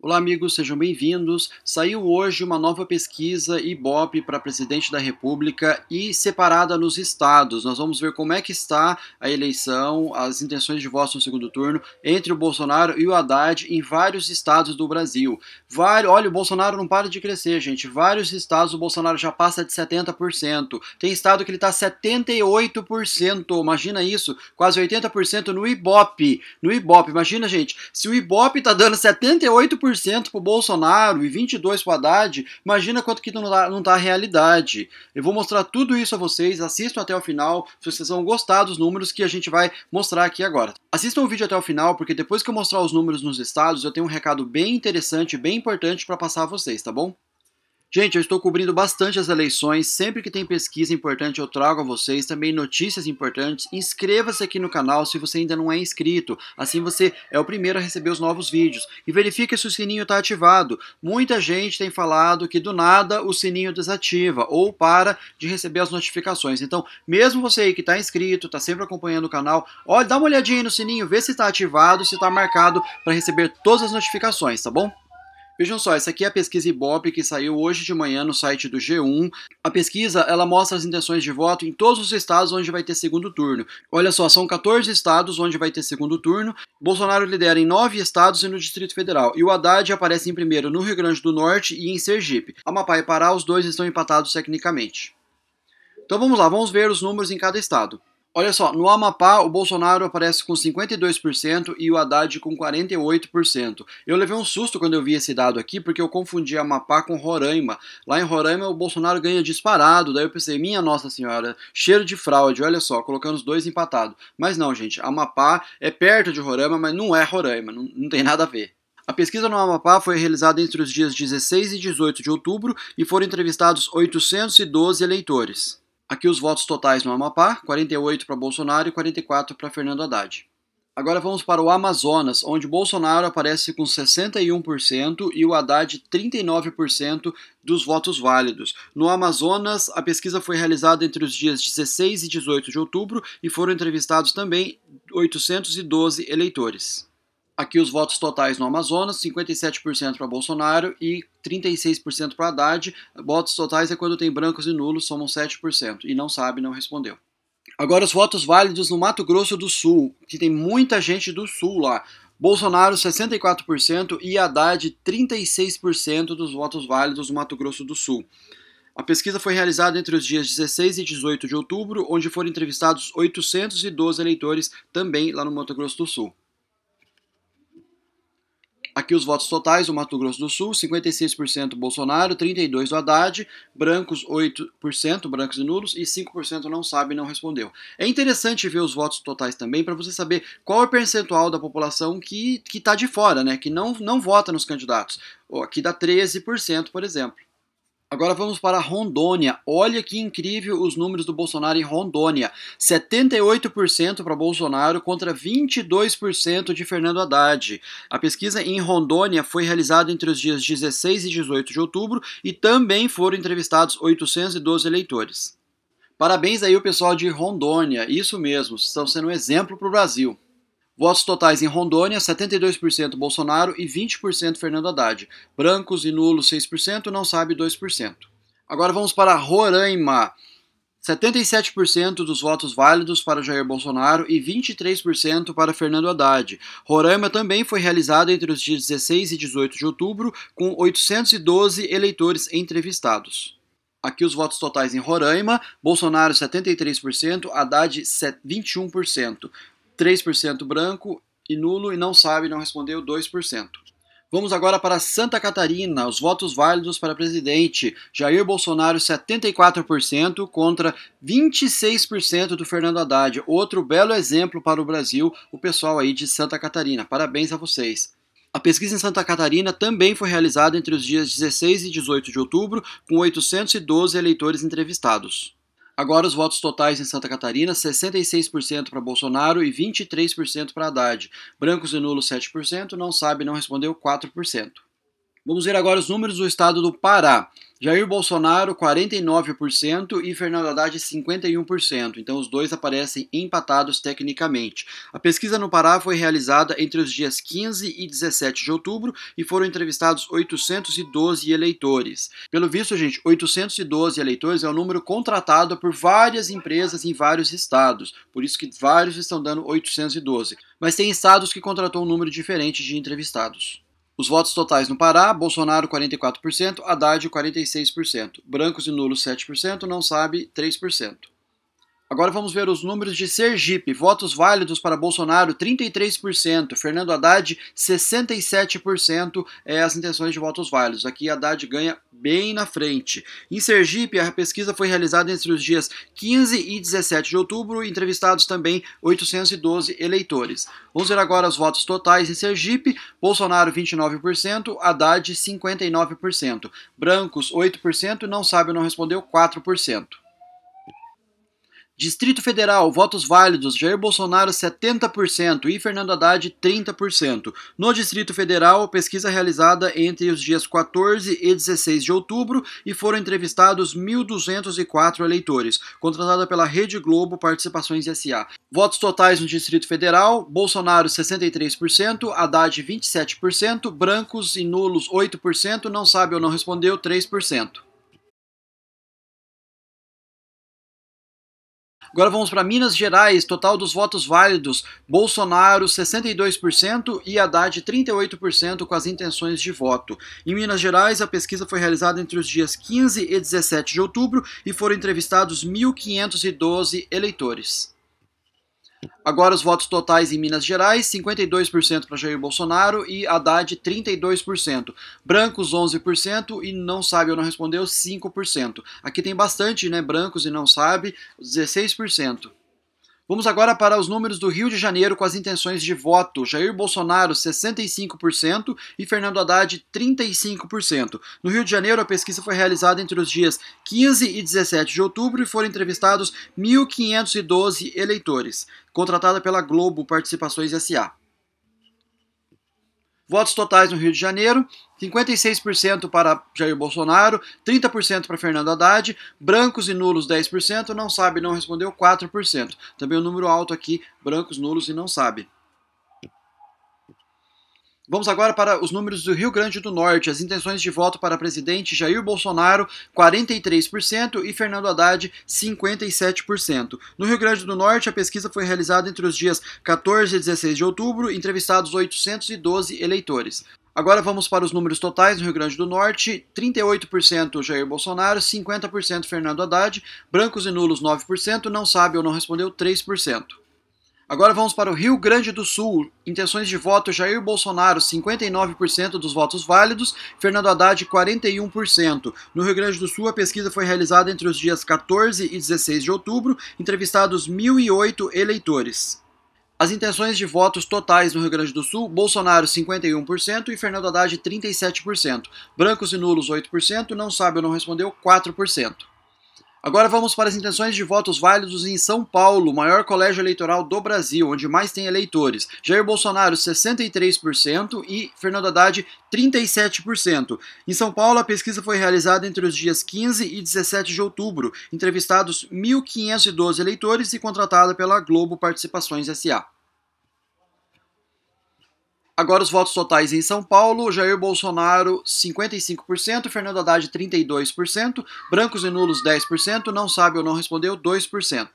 Olá, amigos, sejam bem-vindos. Saiu hoje uma nova pesquisa Ibope para presidente da República e separada nos estados. Nós vamos ver como é que está a eleição, as intenções de voto no segundo turno entre o Bolsonaro e o Haddad em vários estados do Brasil. Olha, o Bolsonaro não para de crescer, gente. Vários estados o Bolsonaro já passa de 70%. Tem estado que ele está 78%. Imagina isso, quase 80% no Ibope. No Ibope, imagina, gente, se o Ibope está dando 78% pro Bolsonaro e 22% pro Haddad, imagina quanto que não tá a realidade. Eu vou mostrar tudo isso a vocês, assistam até o final, se vocês vão gostar dos números que a gente vai mostrar aqui agora. Assistam o vídeo até o final, porque depois que eu mostrar os números nos estados, eu tenho um recado bem interessante, bem importante para passar a vocês, tá bom? Gente, eu estou cobrindo bastante as eleições, sempre que tem pesquisa importante eu trago a vocês, também notícias importantes. Inscreva-se aqui no canal se você ainda não é inscrito, assim você é o primeiro a receber os novos vídeos. E verifique se o sininho está ativado. Muita gente tem falado que do nada o sininho desativa ou para de receber as notificações. Então, mesmo você aí que está inscrito, está sempre acompanhando o canal, olha, dá uma olhadinha aí no sininho, vê se está ativado, se está marcado para receber todas as notificações, tá bom? Vejam só, essa aqui é a pesquisa Ibope que saiu hoje de manhã no site do G1. A pesquisa, ela mostra as intenções de voto em todos os estados onde vai ter segundo turno. Olha só, são 14 estados onde vai ter segundo turno. Bolsonaro lidera em 9 estados e no Distrito Federal. E o Haddad aparece em primeiro no Rio Grande do Norte e em Sergipe. Amapá e Pará, os dois estão empatados tecnicamente. Então vamos lá, vamos ver os números em cada estado. Olha só, no Amapá o Bolsonaro aparece com 52% e o Haddad com 48%. Eu levei um susto quando eu vi esse dado aqui, porque eu confundi Amapá com Roraima. Lá em Roraima o Bolsonaro ganha disparado, daí eu pensei, minha Nossa Senhora, cheiro de fraude, olha só, colocando os dois empatados. Mas não, gente, Amapá é perto de Roraima, mas não é Roraima, não tem nada a ver. A pesquisa no Amapá foi realizada entre os dias 16 e 18 de outubro e foram entrevistados 812 eleitores. Aqui os votos totais no Amapá, 48 para Bolsonaro e 44 para Fernando Haddad. Agora vamos para o Amazonas, onde Bolsonaro aparece com 61% e o Haddad 39% dos votos válidos. No Amazonas, a pesquisa foi realizada entre os dias 16 e 18 de outubro e foram entrevistados também 812 eleitores. Aqui os votos totais no Amazonas, 57% para Bolsonaro e 36% para Haddad. Votos totais é quando tem brancos e nulos, somam 7%. E não sabe, não respondeu. Agora os votos válidos no Mato Grosso do Sul, que tem muita gente do Sul lá. Bolsonaro 64% e Haddad 36% dos votos válidos no Mato Grosso do Sul. A pesquisa foi realizada entre os dias 16 e 18 de outubro, onde foram entrevistados 812 eleitores também lá no Mato Grosso do Sul. Aqui os votos totais do Mato Grosso do Sul, 56% Bolsonaro, 32% do Haddad, brancos 8%, brancos e nulos, e 5% não sabe e não respondeu. É interessante ver os votos totais também para você saber qual é o percentual da população que está de fora, né, que não vota nos candidatos. Aqui dá 13%, por exemplo. Agora vamos para Rondônia. Olha que incrível os números do Bolsonaro em Rondônia. 78% para Bolsonaro contra 22% de Fernando Haddad. A pesquisa em Rondônia foi realizada entre os dias 16 e 18 de outubro e também foram entrevistados 812 eleitores. Parabéns aí o pessoal de Rondônia. Isso mesmo, estão sendo um exemplo para o Brasil. Votos totais em Rondônia, 72% Bolsonaro e 20% Fernando Haddad. Brancos e nulos 6%, não sabe 2%. Agora vamos para Roraima. 77% dos votos válidos para Jair Bolsonaro e 23% para Fernando Haddad. Roraima também foi realizada entre os dias 16 e 18 de outubro, com 812 eleitores entrevistados. Aqui os votos totais em Roraima, Bolsonaro 73%, Haddad 21%. 3% branco e nulo e não sabe, não respondeu 2%. Vamos agora para Santa Catarina, os votos válidos para presidente. Jair Bolsonaro 74% contra 26% do Fernando Haddad. Outro belo exemplo para o Brasil, o pessoal aí de Santa Catarina. Parabéns a vocês. A pesquisa em Santa Catarina também foi realizada entre os dias 16 e 18 de outubro, com 812 eleitores entrevistados. Agora os votos totais em Santa Catarina, 66% para Bolsonaro e 23% para Haddad. Brancos e nulos 7%, não sabe, não respondeu 4%. Vamos ver agora os números do estado do Pará. Jair Bolsonaro, 49% e Fernando Haddad, 51%. Então, os dois aparecem empatados tecnicamente. A pesquisa no Pará foi realizada entre os dias 15 e 17 de outubro e foram entrevistados 812 eleitores. Pelo visto, gente, 812 eleitores é o número contratado por várias empresas em vários estados. Por isso que vários estão dando 812. Mas tem estados que contratou um número diferente de entrevistados. Os votos totais no Pará: Bolsonaro 44%, Haddad 46%, brancos e nulos 7%, não sabe 3%. Agora vamos ver os números de Sergipe. Votos válidos para Bolsonaro 33%, Fernando Haddad 67% as intenções de votos válidos. Aqui Haddad ganha bem na frente. Em Sergipe, a pesquisa foi realizada entre os dias 15 e 17 de outubro, entrevistados também 812 eleitores. Vamos ver agora os votos totais em Sergipe: Bolsonaro 29%, Haddad 59%, brancos 8%, não sabe ou não respondeu 4%. Distrito Federal, votos válidos: Jair Bolsonaro 70% e Fernando Haddad 30%. No Distrito Federal, pesquisa realizada entre os dias 14 e 16 de outubro e foram entrevistados 1.204 eleitores, contratada pela Rede Globo Participações S.A. Votos totais no Distrito Federal: Bolsonaro 63%, Haddad 27%, brancos e nulos 8%, não sabe ou não respondeu 3%. Agora vamos para Minas Gerais. Total dos votos válidos: Bolsonaro 62% e Haddad 38% com as intenções de voto. Em Minas Gerais, a pesquisa foi realizada entre os dias 15 e 17 de outubro e foram entrevistados 1.512 eleitores. Agora os votos totais em Minas Gerais: 52% para Jair Bolsonaro e Haddad 32%. Brancos 11% e não sabe ou não respondeu 5%. Aqui tem bastante, né? Brancos e não sabe, 16%. Vamos agora para os números do Rio de Janeiro com as intenções de voto. Jair Bolsonaro 65% e Fernando Haddad 35%. No Rio de Janeiro, a pesquisa foi realizada entre os dias 15 e 17 de outubro e foram entrevistados 1.512 eleitores, contratada pela Globo Participações S.A. Votos totais no Rio de Janeiro: 56% para Jair Bolsonaro, 30% para Fernando Haddad, brancos e nulos 10%, não sabe, não respondeu 4%. Também um número alto aqui, brancos, nulos e não sabe. Vamos agora para os números do Rio Grande do Norte. As intenções de voto para presidente: Jair Bolsonaro 43% e Fernando Haddad 57%. No Rio Grande do Norte, a pesquisa foi realizada entre os dias 14 e 16 de outubro, entrevistados 812 eleitores. Agora vamos para os números totais no Rio Grande do Norte: 38% Jair Bolsonaro, 50% Fernando Haddad, brancos e nulos 9%, não sabe ou não respondeu 3%. Agora vamos para o Rio Grande do Sul. Intenções de voto: Jair Bolsonaro 59% dos votos válidos, Fernando Haddad 41%. No Rio Grande do Sul, a pesquisa foi realizada entre os dias 14 e 16 de outubro, entrevistados 1.008 eleitores. As intenções de votos totais no Rio Grande do Sul: Bolsonaro 51% e Fernando Haddad 37%. Brancos e nulos 8%, não sabe ou não respondeu 4%. Agora vamos para as intenções de votos válidos em São Paulo, maior colégio eleitoral do Brasil, onde mais tem eleitores. Jair Bolsonaro 63% e Fernando Haddad 37%. Em São Paulo, a pesquisa foi realizada entre os dias 15 e 17 de outubro, entrevistados 1.512 eleitores e contratada pela Globo Participações S.A. Agora os votos totais em São Paulo: Jair Bolsonaro 55%, Fernando Haddad 32%, brancos e nulos 10%, não sabe ou não respondeu 2%.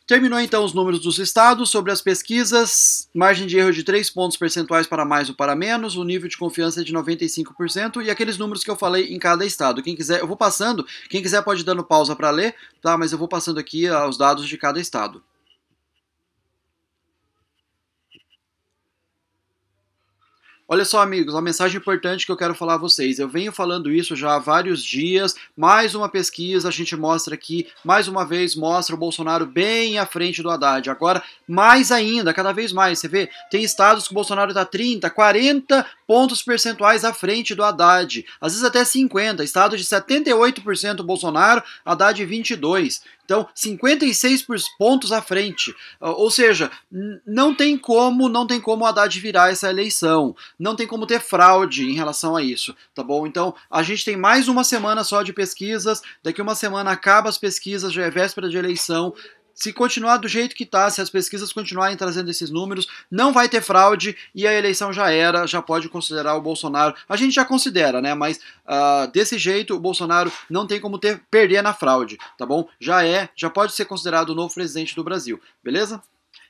Terminou então os números dos estados. Sobre as pesquisas: margem de erro de 3 pontos percentuais para mais ou para menos, o nível de confiança é de 95% e aqueles números que eu falei em cada estado. Quem quiser, eu vou passando, quem quiser pode ir dando pausa para ler, tá? Mas eu vou passando aqui os dados de cada estado. Olha só, amigos, uma mensagem importante que eu quero falar a vocês. Eu venho falando isso já há vários dias. Mais uma pesquisa, a gente mostra aqui, mais uma vez, mostra o Bolsonaro bem à frente do Haddad. Agora, mais ainda, cada vez mais. Você vê, tem estados que o Bolsonaro está 30, 40 pontos percentuais à frente do Haddad. Às vezes até 50. Estado de 78% Bolsonaro, Haddad 22%. Então, 56 pontos à frente. Ou seja, não tem como o Haddad virar essa eleição. Não tem como ter fraude em relação a isso, tá bom? Então, a gente tem mais uma semana só de pesquisas. Daqui uma semana acaba as pesquisas, já é véspera de eleição. Se continuar do jeito que está, se as pesquisas continuarem trazendo esses números, não vai ter fraude e a eleição já era, já pode considerar o Bolsonaro. A gente já considera, né? Mas desse jeito o Bolsonaro não tem como perder na fraude, tá bom? Já pode ser considerado o novo presidente do Brasil, beleza?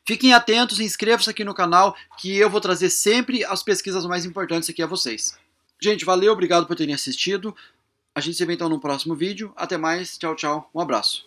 Fiquem atentos, inscrevam-se aqui no canal que eu vou trazer sempre as pesquisas mais importantes aqui a vocês. Gente, valeu, obrigado por terem assistido. A gente se vê então no próximo vídeo. Até mais, tchau, tchau, um abraço.